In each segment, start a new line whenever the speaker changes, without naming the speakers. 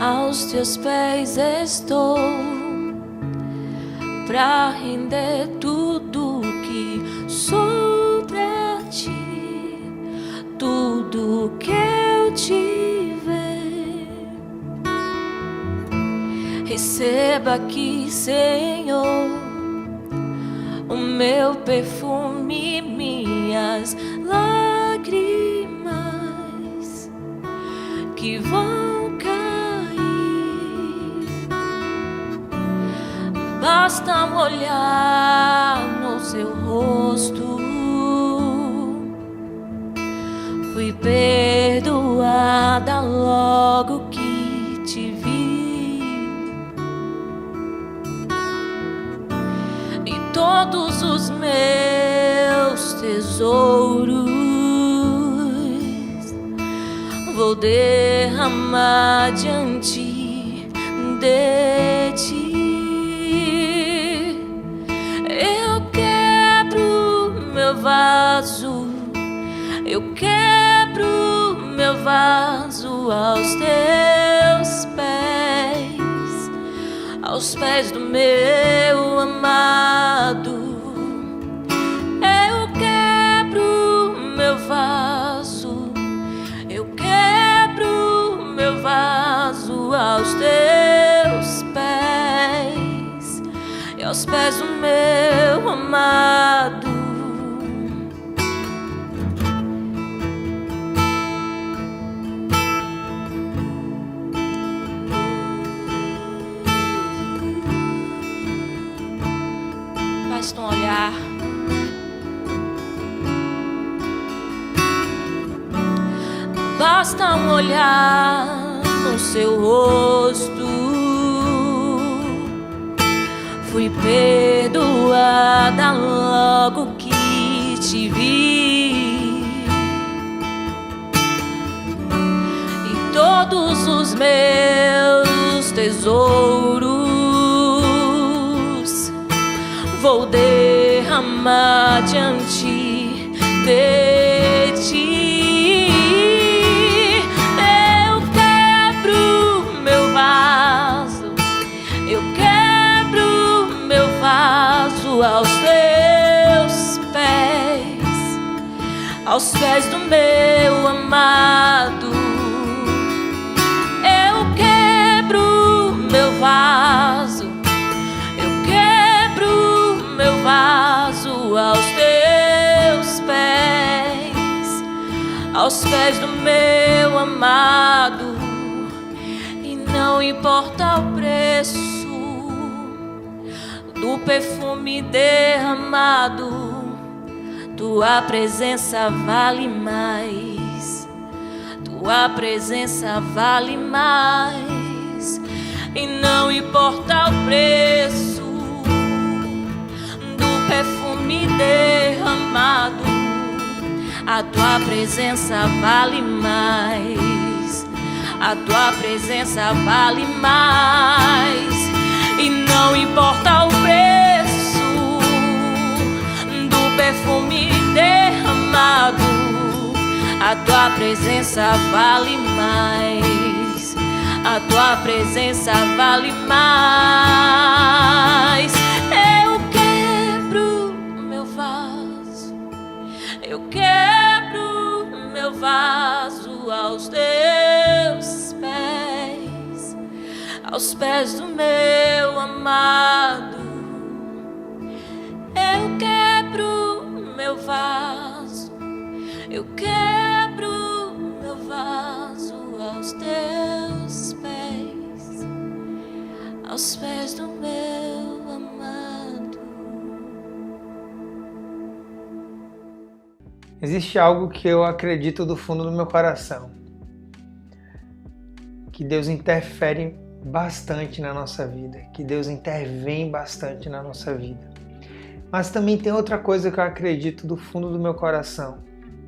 aos teus pés estou, pra render tudo que sou pra ti, tudo que eu tiver. Receba aqui, Senhor, o meu perfume, minhas lágrimas que vão cair. Basta um olhar no seu rosto, fui perdoada logo que te vi, e todos os meus tesouros vou derramar diante de ti. Eu quebro meu vaso, eu quebro meu vaso aos teus pés do meu amado. Eu quebro meu vaso, eu quebro meu vaso aos teus pés e aos pés do meu amado. Basta um olhar, basta um olhar no seu rosto, fui perdoada logo que te vi, e todos os meus tesouros vou derramar diante de ti. Eu quebro meu vaso, eu quebro meu vaso aos teus pés do meu amado. Eu quebro meu vaso, vaso aos pés do meu amado. E não importa o preço do perfume derramado, tua presença vale mais, tua presença vale mais. E não importa o preço perfume derramado, a tua presença vale mais, a tua presença vale mais. E não importa o preço do perfume derramado, a tua presença vale mais, a tua presença vale mais. Eu quebro meu vaso aos teus pés do meu amado. Eu quebro meu vaso, eu quebro meu vaso aos teus pés do meu amado.
Existe algo que eu acredito do fundo do meu coração, que Deus interfere bastante na nossa vida, que Deus intervém bastante na nossa vida. Mas também tem outra coisa que eu acredito do fundo do meu coração,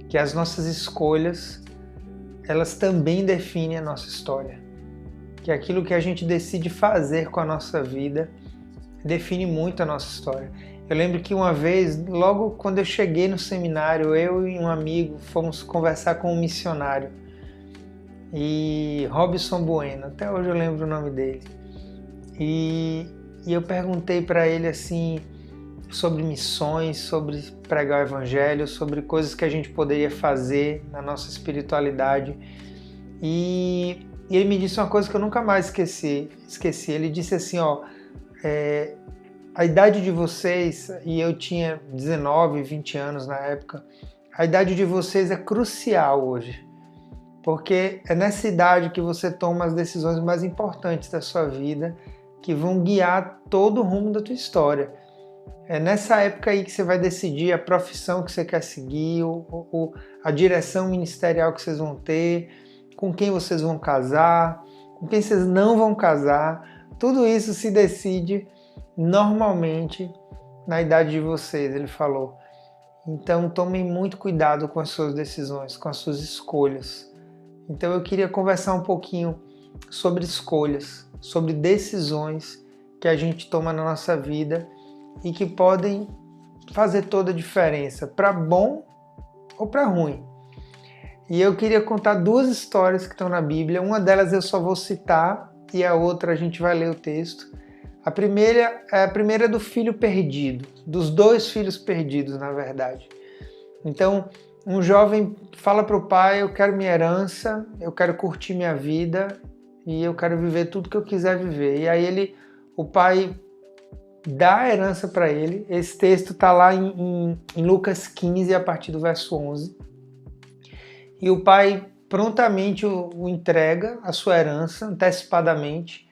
que as nossas escolhas, elas também definem a nossa história. Que aquilo que a gente decide fazer com a nossa vida define muito a nossa história. Eu lembro que uma vez, logo quando eu cheguei no seminário, eu e um amigo fomos conversar com um missionário. e Robson Bueno, até hoje eu lembro o nome dele. E eu perguntei para ele assim sobre missões, sobre pregar o evangelho, sobre coisas que a gente poderia fazer na nossa espiritualidade. E ele me disse uma coisa que eu nunca mais esqueci. Ele disse assim, a idade de vocês, e eu tinha 19, 20 anos na época, a idade de vocês é crucial hoje, porque é nessa idade que você toma as decisões mais importantes da sua vida, que vão guiar todo o rumo da tua história. É nessa época aí que você vai decidir a profissão que você quer seguir, a direção ministerial que vocês vão ter, com quem vocês vão casar, com quem vocês não vão casar. Tudo isso se decide normalmente na idade de vocês, ele falou. Então tomem muito cuidado com as suas decisões, com as suas escolhas. Então eu queria conversar um pouquinho sobre escolhas, sobre decisões que a gente toma na nossa vida e que podem fazer toda a diferença, para bom ou para ruim. E eu queria contar duas histórias que estão na Bíblia. Uma delas eu só vou citar e a outra a gente vai ler o texto. A primeira é do filho perdido, dos dois filhos perdidos, na verdade. Então, um jovem fala para o pai, eu quero minha herança, eu quero curtir minha vida e eu quero viver tudo que eu quiser viver. E aí o pai dá a herança para ele. Esse texto está lá em Lucas 15, a partir do verso 11. E o pai prontamente o entrega, a sua herança, antecipadamente.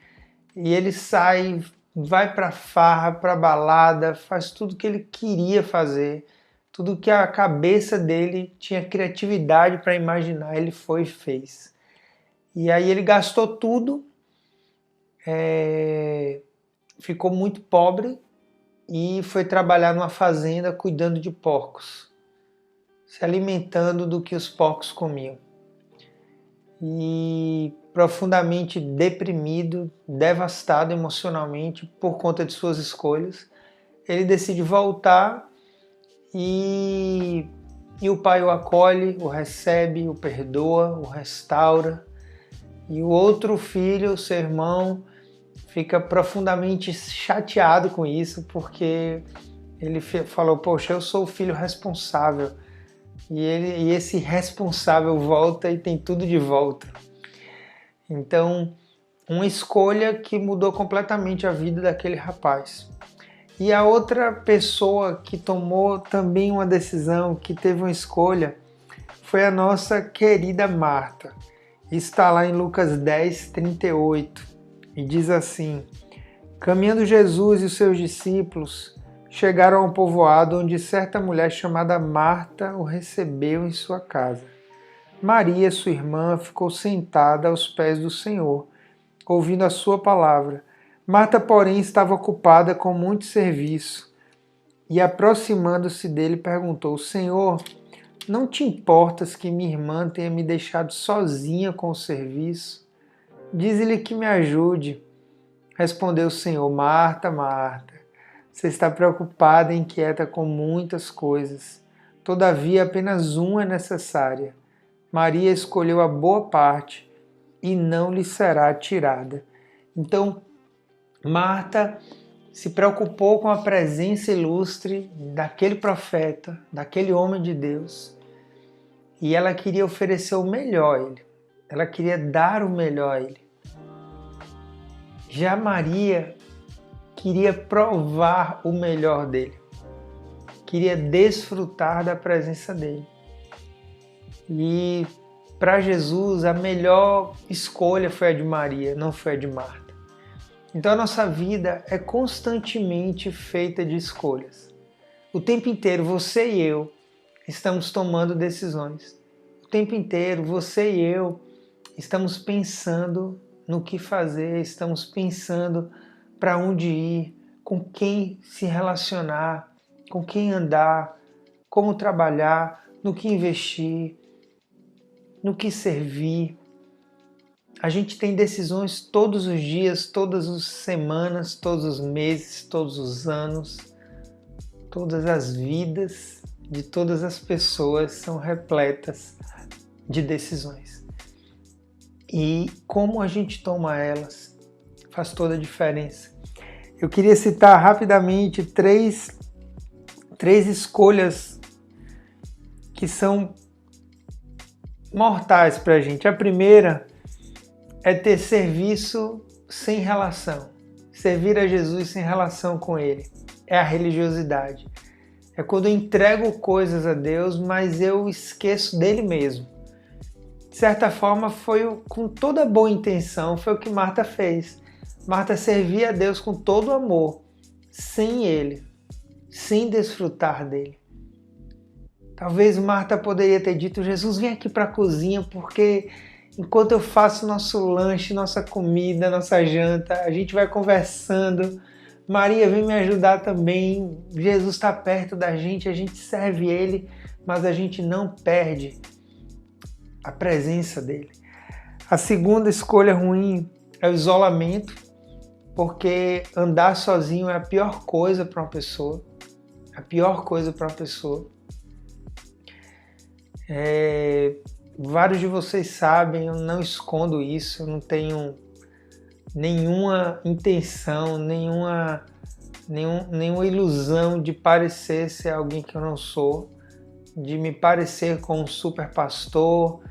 E ele sai, vai para farra, para balada, faz tudo que ele queria fazer, tudo que a cabeça dele tinha criatividade para imaginar, ele foi e fez. E aí ele gastou tudo, ficou muito pobre e foi trabalhar numa fazenda cuidando de porcos, se alimentando do que os porcos comiam. E profundamente deprimido, devastado emocionalmente por conta de suas escolhas, ele decide voltar e o pai o acolhe, o recebe, o perdoa, o restaura. E o outro filho, seu irmão, fica profundamente chateado com isso, porque ele falou, poxa, eu sou o filho responsável. E esse responsável volta e tem tudo de volta. Então, uma escolha que mudou completamente a vida daquele rapaz. E a outra pessoa que tomou também uma decisão, que teve uma escolha, foi a nossa querida Marta. Está lá em Lucas 10, 38. E diz assim: caminhando Jesus e os seus discípulos chegaram a um povoado onde certa mulher chamada Marta o recebeu em sua casa. Maria, sua irmã, ficou sentada aos pés do Senhor, ouvindo a sua palavra. Marta, porém, estava ocupada com muito serviço e, aproximando-se dele, perguntou: Senhor, não te importas que minha irmã tenha me deixado sozinha com o serviço? Dize-lhe que me ajude. Respondeu o Senhor: Marta, Marta, você está preocupada e inquieta com muitas coisas. Todavia, apenas uma é necessária. Maria escolheu a boa parte e não lhe será tirada. Então, Marta se preocupou com a presença ilustre daquele profeta, daquele homem de Deus, e ela queria oferecer o melhor a ele. Ela queria dar o melhor a ele. Já Maria queria provar o melhor dele, queria desfrutar da presença dele. E para Jesus a melhor escolha foi a de Maria, não foi a de Marta. Então a nossa vida é constantemente feita de escolhas. O tempo inteiro você e eu estamos tomando decisões. O tempo inteiro você e eu estamos pensando no que fazer, estamos pensando para onde ir, com quem se relacionar, com quem andar, como trabalhar, no que investir, no que servir. A gente tem decisões todos os dias, todas as semanas, todos os meses, todos os anos. Todas as vidas de todas as pessoas são repletas de decisões. e como a gente toma elas faz toda a diferença. Eu queria citar rapidamente três escolhas que são mortais para a gente. A primeira é ter serviço sem relação. Servir a Jesus sem relação com Ele. É a religiosidade. É quando eu entrego coisas a Deus, mas eu esqueço dele mesmo. De certa forma, foi com toda boa intenção, foi o que Marta fez. Marta servia a Deus com todo amor, sem Ele, sem desfrutar dele. Talvez Marta poderia ter dito, Jesus, vem aqui para a cozinha, porque enquanto eu faço nosso lanche, nossa comida, nossa janta, a gente vai conversando. Maria, vem me ajudar também. Jesus está perto da gente, a gente serve Ele, mas a gente não perde a presença dele. A segunda escolha ruim é o isolamento, porque andar sozinho é a pior coisa para uma pessoa. A pior coisa para uma pessoa. Vários de vocês sabem, eu não escondo isso, eu não tenho nenhuma intenção, nenhuma ilusão de parecer ser alguém que eu não sou, de me parecer com um super pastor,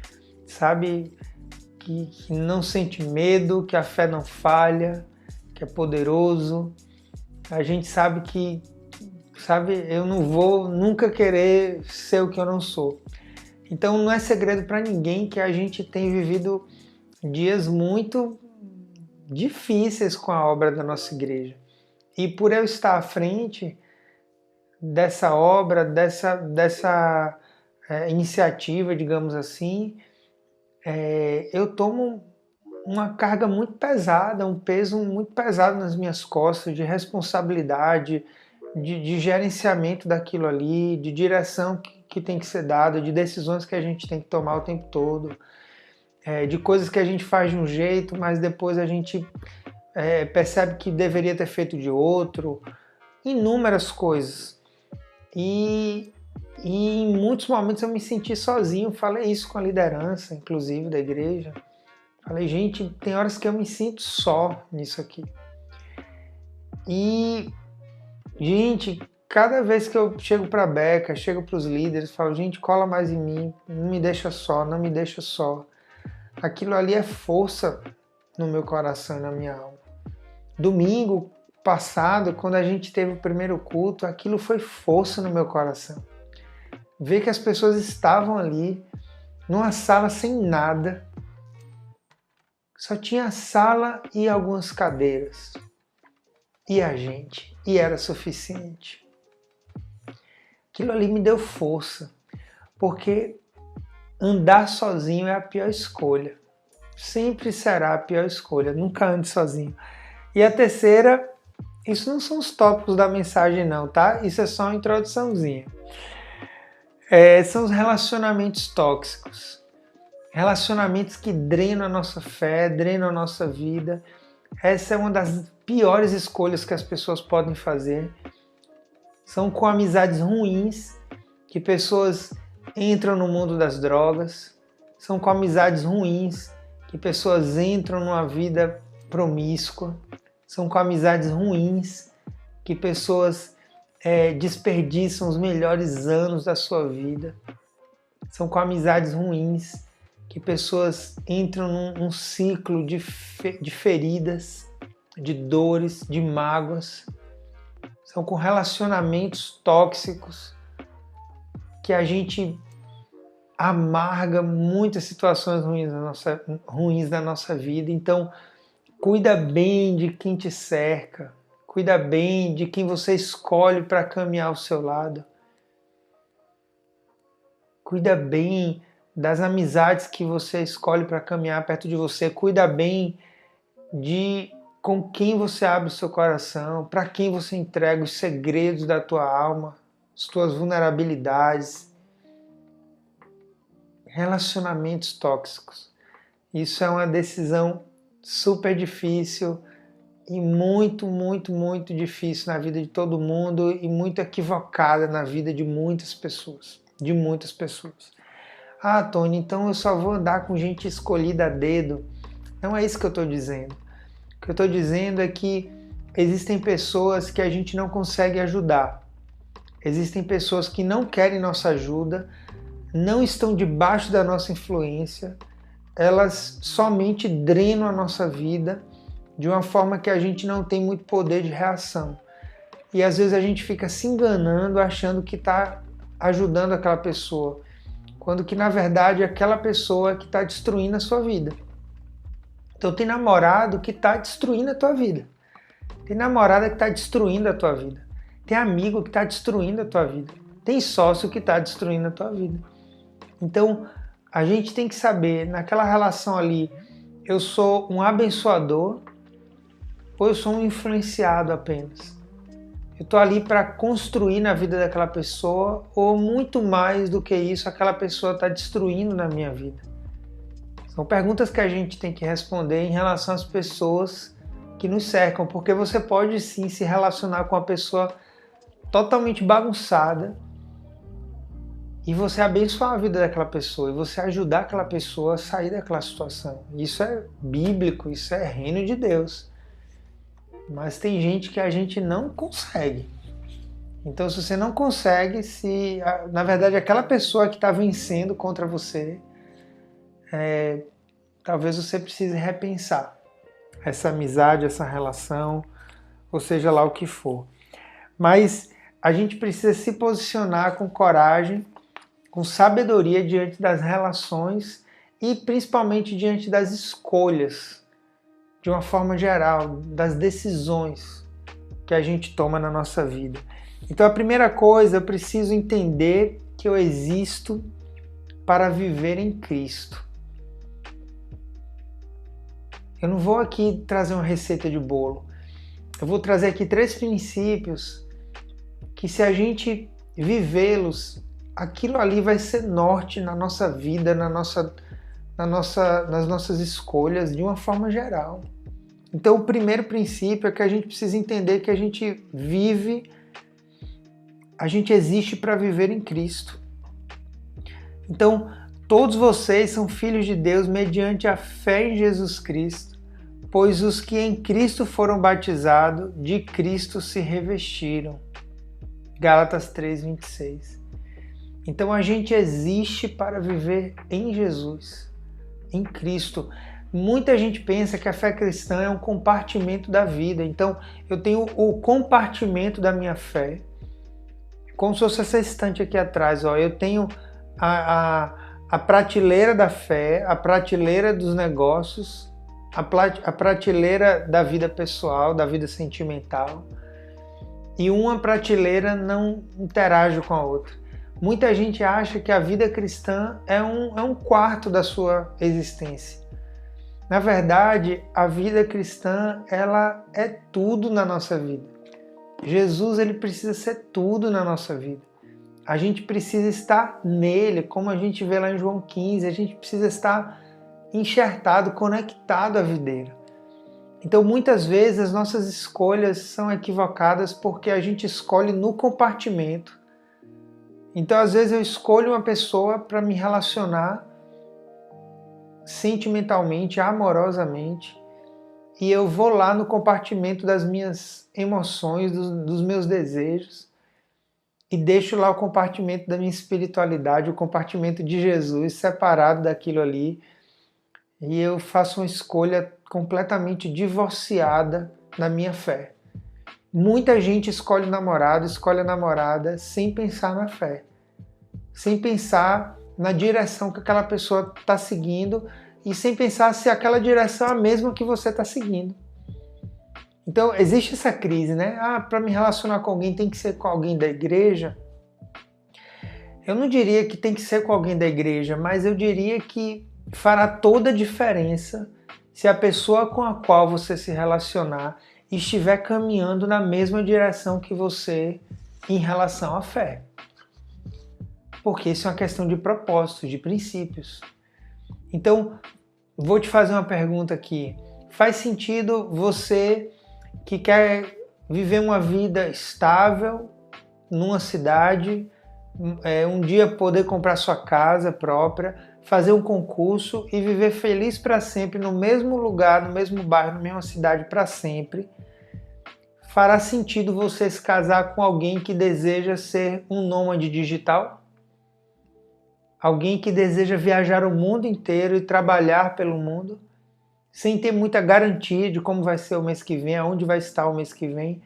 sabe, que não sente medo, que a fé não falha, que é poderoso. A gente sabe que, eu não vou nunca querer ser o que eu não sou. Então não é segredo para ninguém que a gente tem vivido dias muito difíceis com a obra da nossa igreja. E por eu estar à frente dessa obra, dessa iniciativa, digamos assim, eu tomo uma carga muito pesada, um peso muito pesado nas minhas costas, de responsabilidade, de gerenciamento daquilo ali, de direção que tem que ser dada, de decisões que a gente tem que tomar o tempo todo, de coisas que a gente faz de um jeito, mas depois a gente percebe que deveria ter feito de outro, inúmeras coisas. E em muitos momentos eu me senti sozinho, falei isso com a liderança, inclusive, da igreja. Falei, gente, tem horas que eu me sinto só nisso aqui. E, gente, cada vez que eu chego para a Beca, chego para os líderes, falo, gente, cola mais em mim, não me deixa só, não me deixa só. Aquilo ali é força no meu coração e na minha alma. Domingo passado, quando a gente teve o primeiro culto, aquilo foi força no meu coração. Ver que as pessoas estavam ali, numa sala sem nada, só tinha a sala e algumas cadeiras. E a gente. E era suficiente. Aquilo ali me deu força. Porque andar sozinho é a pior escolha. Sempre será a pior escolha. Nunca ande sozinho. E a terceira, isso não são os tópicos da mensagem não, tá? Isso é só uma introduçãozinha. São os relacionamentos tóxicos. Relacionamentos que drenam a nossa fé, drenam a nossa vida. Essa é uma das piores escolhas que as pessoas podem fazer. São com amizades ruins, que pessoas entram no mundo das drogas. São com amizades ruins, que pessoas entram numa vida promíscua. São com amizades ruins, que pessoas desperdiçam os melhores anos da sua vida. São com amizades ruins, que pessoas entram num ciclo de feridas, de dores, de mágoas. São com relacionamentos tóxicos que a gente amarga muitas situações ruins da nossa vida. Então, cuida bem de quem te cerca, cuida bem de quem você escolhe para caminhar ao seu lado. Cuida bem das amizades que você escolhe para caminhar perto de você. Cuida bem de com quem você abre o seu coração, para quem você entrega os segredos da tua alma, as tuas vulnerabilidades. Relacionamentos tóxicos. Isso é uma decisão super difícil e muito, muito, muito difícil na vida de todo mundo e muito equivocada na vida de muitas pessoas. Ah, Tony, então eu só vou andar com gente escolhida a dedo. Não é isso que eu estou dizendo. O que eu estou dizendo é que existem pessoas que a gente não consegue ajudar. Existem pessoas que não querem nossa ajuda, não estão debaixo da nossa influência, elas somente drenam a nossa vida de uma forma que a gente não tem muito poder de reação. E às vezes a gente fica se enganando, achando que está ajudando aquela pessoa, quando que na verdade aquela pessoa que está destruindo a sua vida. Então tem namorado que está destruindo a tua vida. Tem namorada que está destruindo a tua vida. Tem amigo que está destruindo a tua vida. Tem sócio que está destruindo a tua vida. Então a gente tem que saber, naquela relação ali, eu sou um abençoador ou eu sou um influenciado apenas? Eu estou ali para construir na vida daquela pessoa ou muito mais do que isso, aquela pessoa está destruindo na minha vida? São perguntas que a gente tem que responder em relação às pessoas que nos cercam, porque você pode sim se relacionar com uma pessoa totalmente bagunçada e você abençoar a vida daquela pessoa e você ajudar aquela pessoa a sair daquela situação. Isso é bíblico, isso é reino de Deus. Mas tem gente que a gente não consegue. Então, se você não consegue, na verdade aquela pessoa que está vencendo contra você, talvez você precise repensar essa amizade, essa relação, ou seja lá o que for. Mas a gente precisa se posicionar com coragem, com sabedoria diante das relações e principalmente diante das escolhas, de uma forma geral, das decisões que a gente toma na nossa vida. Então a primeira coisa, eu preciso entender que eu existo para viver em Cristo. Eu não vou aqui trazer uma receita de bolo. Eu vou trazer aqui 3 princípios que, se a gente vivê-los, aquilo ali vai ser norte na nossa vida, nas nossas escolhas, de uma forma geral. Então o primeiro princípio é que a gente precisa entender que a gente existe para viver em Cristo. Então todos vocês são filhos de Deus mediante a fé em Jesus Cristo, pois os que em Cristo foram batizados, de Cristo se revestiram. Gálatas 3:26. Então a gente existe para viver em Jesus, em Cristo. Muita gente pensa que a fé cristã é um compartimento da vida. Então eu tenho o compartimento da minha fé, como se fosse essa estante aqui atrás. Eu tenho a prateleira da fé, a prateleira dos negócios, a prateleira da vida pessoal, da vida sentimental, e uma prateleira não interage com a outra. Muita gente acha que a vida cristã é um quarto da sua existência. Na verdade, a vida cristã, ela é tudo na nossa vida. Jesus, ele precisa ser tudo na nossa vida. A gente precisa estar nele, como a gente vê lá em João 15, a gente precisa estar enxertado, conectado à videira. Então, muitas vezes, as nossas escolhas são equivocadas porque a gente escolhe no compartimento. Então, às vezes, eu escolho uma pessoa para me relacionar sentimentalmente, amorosamente, e eu vou lá no compartimento das minhas emoções, dos meus desejos, e deixo lá o compartimento da minha espiritualidade, o compartimento de Jesus separado daquilo ali, e eu faço uma escolha completamente divorciada da minha fé. Muita gente escolhe namorado, escolhe a namorada sem pensar na fé, sem pensar na direção que aquela pessoa está seguindo e sem pensar se aquela direção é a mesma que você está seguindo. Então existe essa crise, né? Para me relacionar com alguém tem que ser com alguém da igreja. Eu não diria que tem que ser com alguém da igreja, mas eu diria que fará toda a diferença se a pessoa com a qual você se relacionar estiver caminhando na mesma direção que você em relação à fé. Porque isso é uma questão de propósito, de princípios. Então, vou te fazer uma pergunta aqui. Faz sentido você que quer viver uma vida estável numa cidade, um dia poder comprar sua casa própria, fazer um concurso e viver feliz para sempre no mesmo lugar, no mesmo bairro, na mesma cidade para sempre, fará sentido você se casar com alguém que deseja ser um nômade digital? Alguém que deseja viajar o mundo inteiro e trabalhar pelo mundo, sem ter muita garantia de como vai ser o mês que vem, aonde vai estar o mês que vem?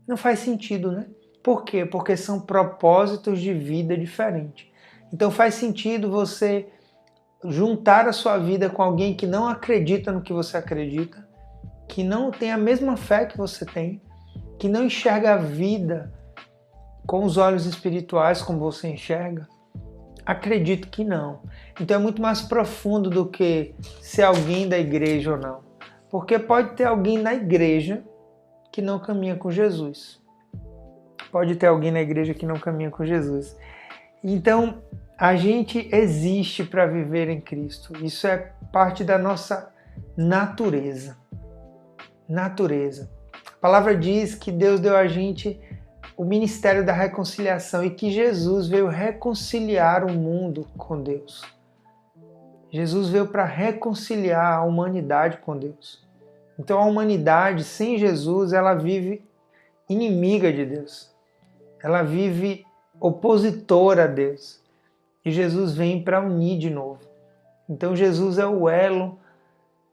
Não faz sentido, né? Por quê? Porque são propósitos de vida diferentes. Então faz sentido você juntar a sua vida com alguém que não acredita no que você acredita, que não tem a mesma fé que você tem, que não enxerga a vida com os olhos espirituais como você enxerga? Acredito que não. Então é muito mais profundo do que ser alguém da igreja ou não. Porque pode ter alguém na igreja que não caminha com Jesus. Pode ter alguém na igreja que não caminha com Jesus. Então, a gente existe para viver em Cristo. Isso é parte da nossa natureza. Natureza. A palavra diz que Deus deu a gente o ministério da reconciliação e que Jesus veio reconciliar o mundo com Deus. Jesus veio para reconciliar a humanidade com Deus. Então a humanidade sem Jesus, ela vive inimiga de Deus. Ela vive opositora a Deus. E Jesus vem para unir de novo. Então Jesus é o elo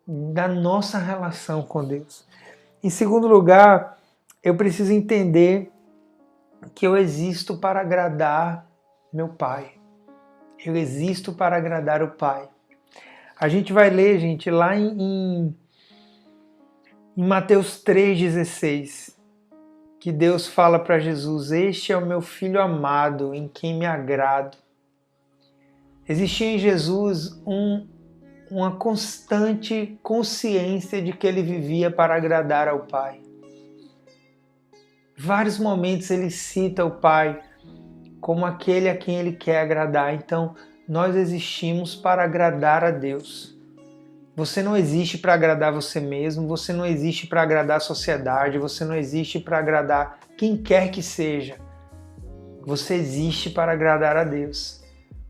da nossa relação com Deus. Em segundo lugar, eu preciso entender que eu existo para agradar meu Pai. Eu existo para agradar o Pai. A gente vai ler, gente, lá em Mateus 3,16, que Deus fala para Jesus: este é o meu Filho amado, em quem me agrado. Existia em Jesus uma constante consciência de que ele vivia para agradar ao Pai. Em vários momentos ele cita o Pai como aquele a quem ele quer agradar. Então, nós existimos para agradar a Deus. Você não existe para agradar você mesmo, você não existe para agradar a sociedade, você não existe para agradar quem quer que seja. Você existe para agradar a Deus.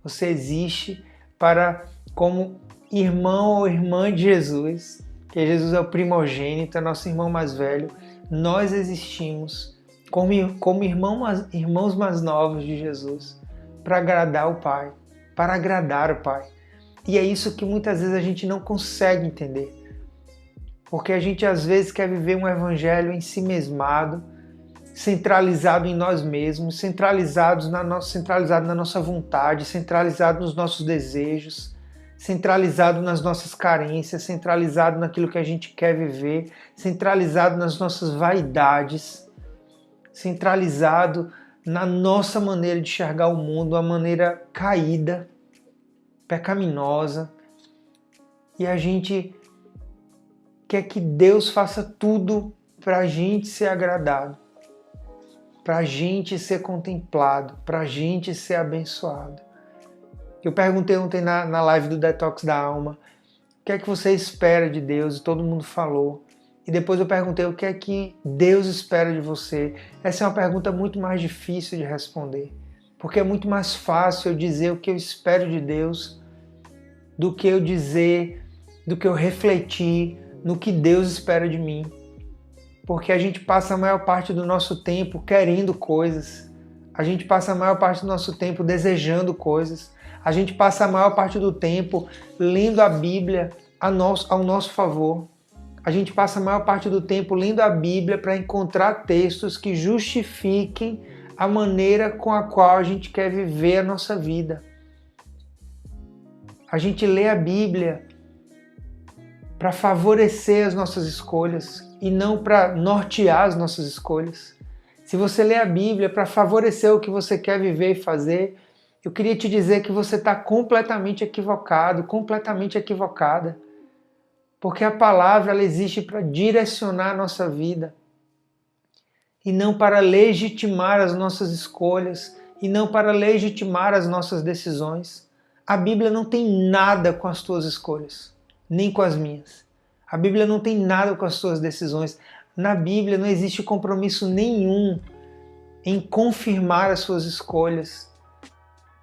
Você existe para, como irmão ou irmã de Jesus, que Jesus é o primogênito, é nosso irmão mais velho, nós existimos como irmãos mais novos de Jesus, para agradar o Pai, para agradar o Pai. E é isso que muitas vezes a gente não consegue entender. Porque a gente às vezes quer viver um evangelho em si mesmado, centralizado em nós mesmos, centralizado na nossa vontade, centralizado nos nossos desejos, centralizado nas nossas carências, centralizado naquilo que a gente quer viver, centralizado nas nossas vaidades, centralizado na nossa maneira de enxergar o mundo, uma maneira caída, pecaminosa. E a gente quer que Deus faça tudo para a gente ser agradado, para a gente ser contemplado, para a gente ser abençoado. Eu perguntei ontem na live do Detox da Alma, o que é que você espera de Deus? E todo mundo falou. E depois eu perguntei o que é que Deus espera de você. Essa é uma pergunta muito mais difícil de responder, porque é muito mais fácil eu dizer o que eu espero de Deus do que eu refletir no que Deus espera de mim. Porque a gente passa a maior parte do nosso tempo querendo coisas, a gente passa a maior parte do nosso tempo desejando coisas, a gente passa a maior parte do tempo lendo a Bíblia ao nosso favor. A gente passa a maior parte do tempo lendo a Bíblia para encontrar textos que justifiquem a maneira com a qual a gente quer viver a nossa vida. A gente lê a Bíblia para favorecer as nossas escolhas e não para nortear as nossas escolhas. Se você lê a Bíblia para favorecer o que você quer viver e fazer, eu queria te dizer que você está completamente equivocado, completamente equivocada. Porque a palavra ela existe para direcionar a nossa vida e não para legitimar as nossas escolhas e não para legitimar as nossas decisões. A Bíblia não tem nada com as tuas escolhas, nem com as minhas. A Bíblia não tem nada com as tuas decisões. Na Bíblia não existe compromisso nenhum em confirmar as suas escolhas.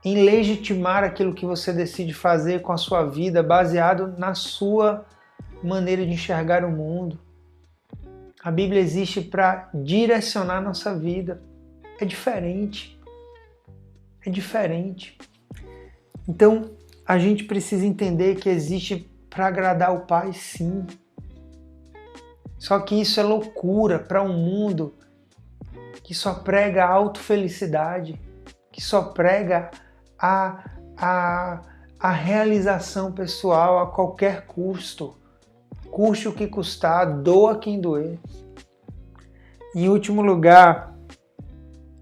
em legitimar aquilo que você decide fazer com a sua vida, baseado na sua maneira de enxergar o mundo. A Bíblia existe para direcionar a nossa vida. É diferente. É diferente. Então, a gente precisa entender que existe para agradar o Pai, sim. Só que isso é loucura para um mundo que só prega a autofelicidade, que só prega a realização pessoal a qualquer custo. Custe o que custar, doa quem doer. Em último lugar,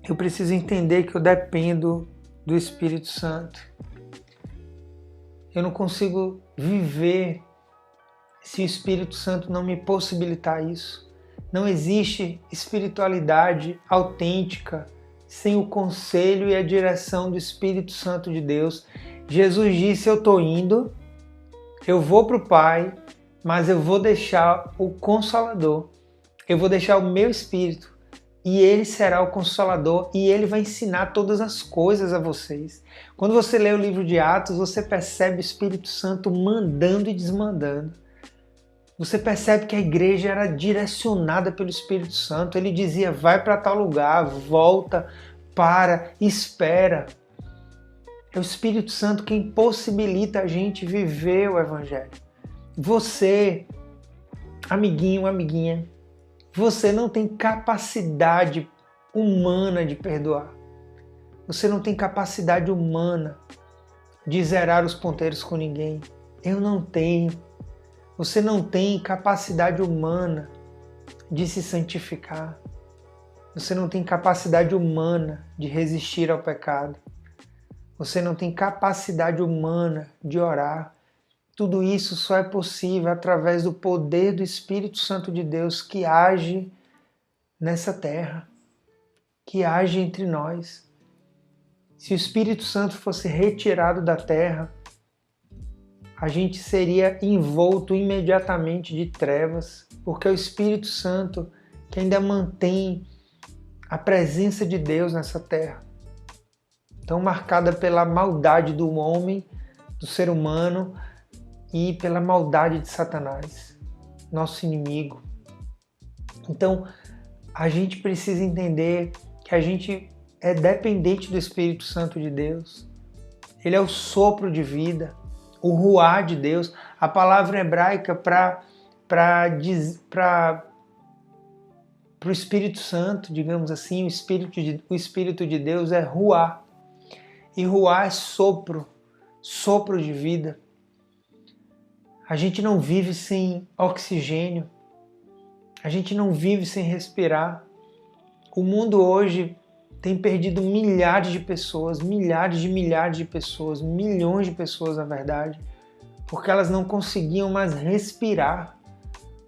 eu preciso entender que eu dependo do Espírito Santo. Eu não consigo viver se o Espírito Santo não me possibilitar isso. Não existe espiritualidade autêntica sem o conselho e a direção do Espírito Santo de Deus. Jesus disse: eu estou indo, eu vou para o Pai, mas eu vou deixar o Consolador, eu vou deixar o meu Espírito, e Ele será o Consolador, e Ele vai ensinar todas as coisas a vocês. Quando você lê o livro de Atos, você percebe o Espírito Santo mandando e desmandando. Você percebe que a igreja era direcionada pelo Espírito Santo. Ele dizia: vai para tal lugar, volta, para, espera. É o Espírito Santo quem possibilita a gente viver o Evangelho. Você, amiguinho, amiguinha, você não tem capacidade humana de perdoar. Você não tem capacidade humana de zerar os ponteiros com ninguém. Eu não tenho. Você não tem capacidade humana de se santificar. Você não tem capacidade humana de resistir ao pecado. Você não tem capacidade humana de orar. Tudo isso só é possível através do poder do Espírito Santo de Deus que age nessa terra, que age entre nós. Se o Espírito Santo fosse retirado da terra, a gente seria envolto imediatamente de trevas, porque é o Espírito Santo que ainda mantém a presença de Deus nessa terra, tão marcada pela maldade do homem, do ser humano, e pela maldade de Satanás, nosso inimigo. Então, a gente precisa entender que a gente é dependente do Espírito Santo de Deus. Ele é o sopro de vida, o ruá de Deus. A palavra hebraica para o Espírito Santo, digamos assim, o Espírito de Deus é ruá. E ruá é sopro de vida. A gente não vive sem oxigênio. A gente não vive sem respirar. O mundo hoje tem perdido milhares de pessoas, milhares de pessoas, milhões de pessoas, na verdade, porque elas não conseguiam mais respirar,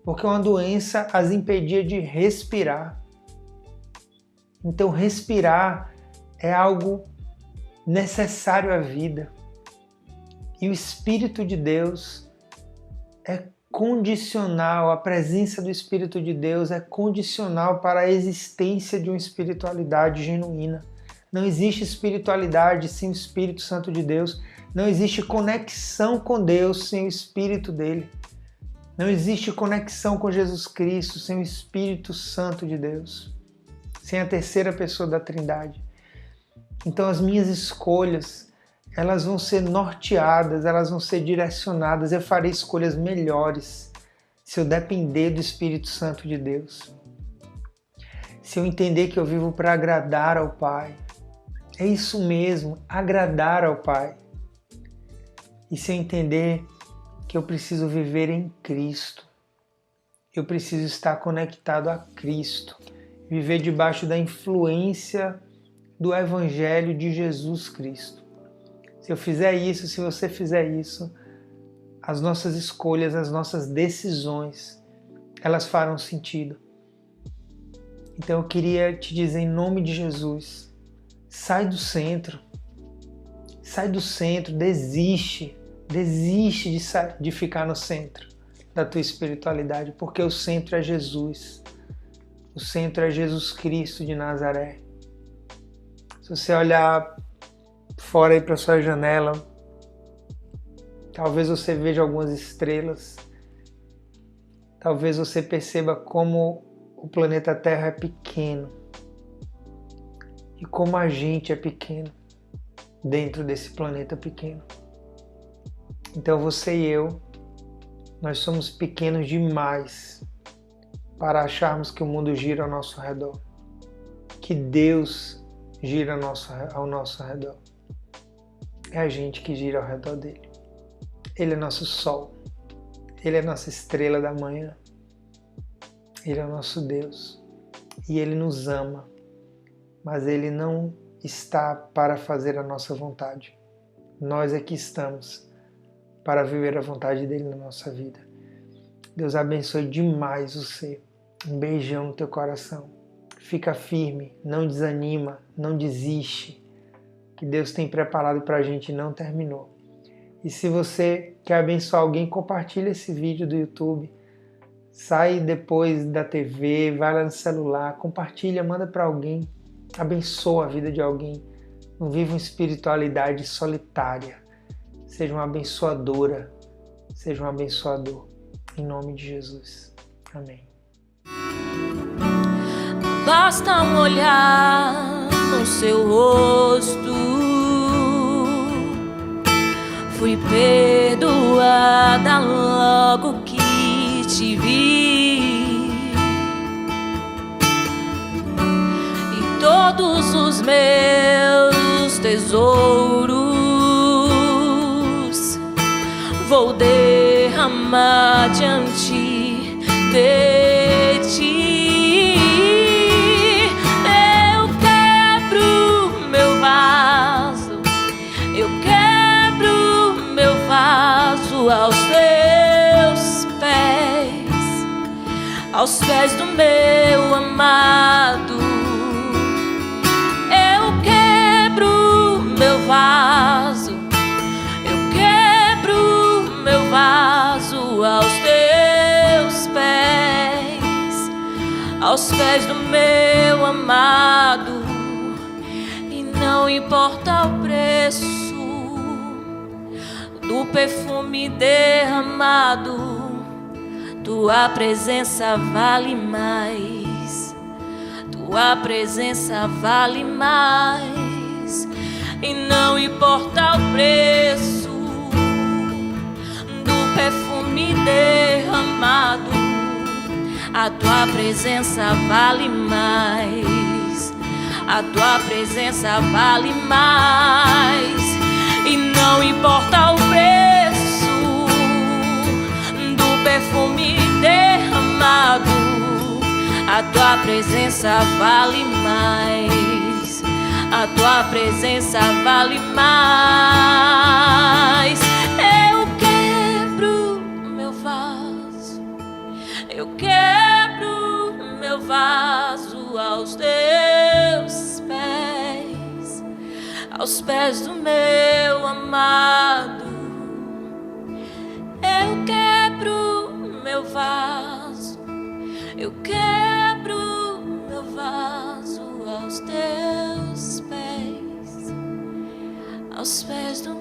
porque uma doença as impedia de respirar. Então, respirar é algo necessário à vida. E o Espírito de Deus é condicional, a presença do Espírito de Deus é condicional para a existência de uma espiritualidade genuína. Não existe espiritualidade sem o Espírito Santo de Deus. Não existe conexão com Deus sem o Espírito dele. Não existe conexão com Jesus Cristo sem o Espírito Santo de Deus, sem a terceira pessoa da Trindade. Então as minhas escolhas, elas vão ser norteadas, elas vão ser direcionadas, eu farei escolhas melhores se eu depender do Espírito Santo de Deus. Se eu entender que eu vivo para agradar ao Pai. É isso mesmo, agradar ao Pai. E se eu entender que eu preciso viver em Cristo, eu preciso estar conectado a Cristo, viver debaixo da influência do Evangelho de Jesus Cristo. Se eu fizer isso, se você fizer isso, as nossas escolhas, as nossas decisões, elas farão sentido. Então eu queria te dizer em nome de Jesus, sai do centro, desiste de ficar no centro da tua espiritualidade, porque o centro é Jesus, o centro é Jesus Cristo de Nazaré. Se você olhar fora aí para sua janela. Talvez você veja algumas estrelas. Talvez você perceba como o planeta Terra é pequeno e como a gente é pequeno dentro desse planeta pequeno. Então você e eu, nós somos pequenos demais para acharmos que o mundo gira ao nosso redor, que Deus gira ao nosso redor. É a gente que gira ao redor dele. Ele é nosso sol, ele é nossa estrela da manhã, ele é o nosso Deus e ele nos ama, mas ele não está para fazer a nossa vontade. Nós aqui estamos para viver a vontade dele na nossa vida. Deus abençoe demais você. Um beijão no teu coração. Fica firme, não desanima, não desiste. O que Deus tem preparado para a gente não terminou. E se você quer abençoar alguém, compartilha esse vídeo do YouTube. Sai depois da TV, vai lá no celular, compartilha, manda para alguém. Abençoa a vida de alguém. Não viva uma espiritualidade solitária. Seja uma abençoadora. Seja um abençoador. Em nome de Jesus. Amém.
Basta um olhar no seu rosto, fui perdoada logo que te vi, e todos os meus tesouros vou derramar diante de ti. Aos teus pés, aos pés do meu amado, eu quebro meu vaso, eu quebro meu vaso aos teus pés do meu amado, e não importa o preço do perfume derramado, tua presença vale mais, tua presença vale mais, e não importa o preço do perfume derramado, a tua presença vale mais, a tua presença vale mais. E não importa o preço do perfume derramado, a tua presença vale mais, a tua presença vale mais. Eu quebro meu vaso, eu quebro meu vaso aos teus pés, aos pés do meu amado. Eu quebro meu vaso, eu quebro meu vaso aos teus pés, aos pés do